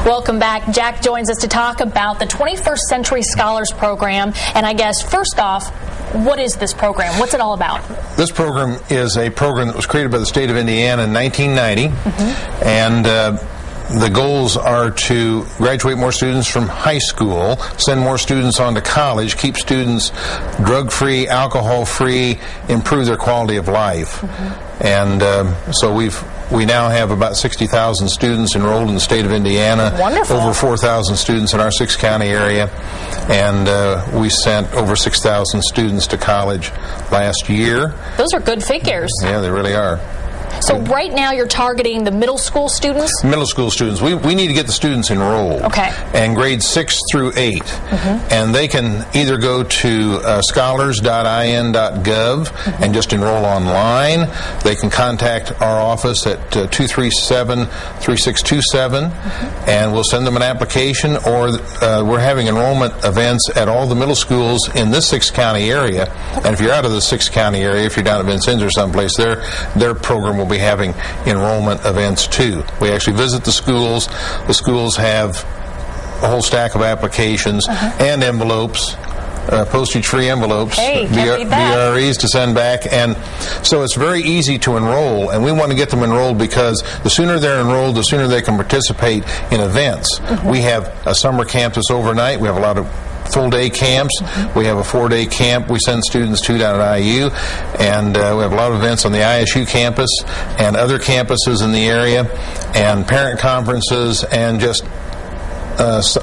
Welcome back. Jack joins us to talk about the 21st Century Scholars Program. And I guess, first off, what is this program? What's it all about? This program is a program that was created by the state of Indiana in 1990. And the goals are to graduate more students from high school, send more students on to college, keep students drug-free, alcohol-free, improve their quality of life. And so we now have about 60,000 students enrolled in the state of Indiana. Wonderful. Over 4,000 students in our 6-county area. And we sent over 6,000 students to college last year. Those are good figures. Yeah, they really are. So right now you're targeting the middle school students? Middle school students. We need to get the students enrolled. Okay. And grades 6 through 8. And they can either go to scholars.in.gov and just enroll online. They can contact our office at 237-3627 and we'll send them an application, or we're having enrollment events at all the middle schools in this 6-county area. And if you're out of the 6-county area, if you're down at Vincennes or someplace, their program will be having enrollment events too. We actually visit the schools. The schools have a whole stack of applications and envelopes, postage-free envelopes, BREs to send back, and so it's very easy to enroll, and we want to get them enrolled because the sooner they're enrolled, the sooner they can participate in events. We have a summer camp that's overnight. We have a lot of full-day camps. We have a 4-day camp we send students to down at IU, and we have a lot of events on the ISU campus and other campuses in the area, and parent conferences, and just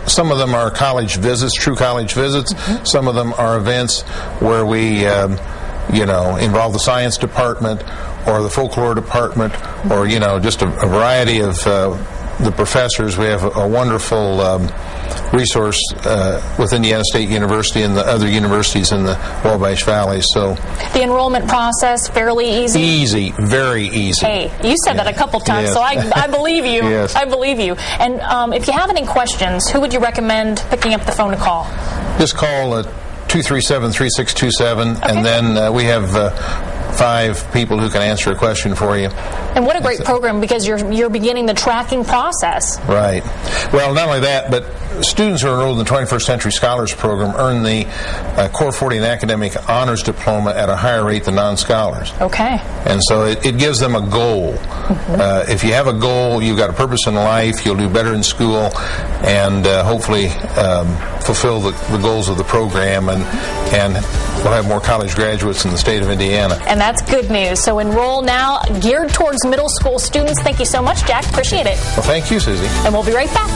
some of them are college visits, true college visits. Some of them are events where we involve the science department or the folklore department, or just a variety of the professors. We have a wonderful resource with Indiana State University and the other universities in the Wabash Valley. So the enrollment process fairly easy? Easy, very easy. Hey, you said that a couple times, so I believe you. Yes. I believe you. And if you have any questions, who would you recommend picking up the phone to call? Just call 237-3627, and then we have 5 people who can answer a question for you. And what a great program, because you're beginning the tracking process. Right. Well, not only that, but students who are enrolled in the 21st Century Scholars Program earn the Core 40 and Academic Honors Diploma at a higher rate than non-scholars. Okay. And so it gives them a goal. If you have a goal, you've got a purpose in life, you'll do better in school, and hopefully fulfill the goals of the program, and we'll have more college graduates in the state of Indiana. And that's good news. So enroll now, geared towards middle school students. Thank you so much, Jack. Appreciate it. Well, thank you, Susie. And we'll be right back.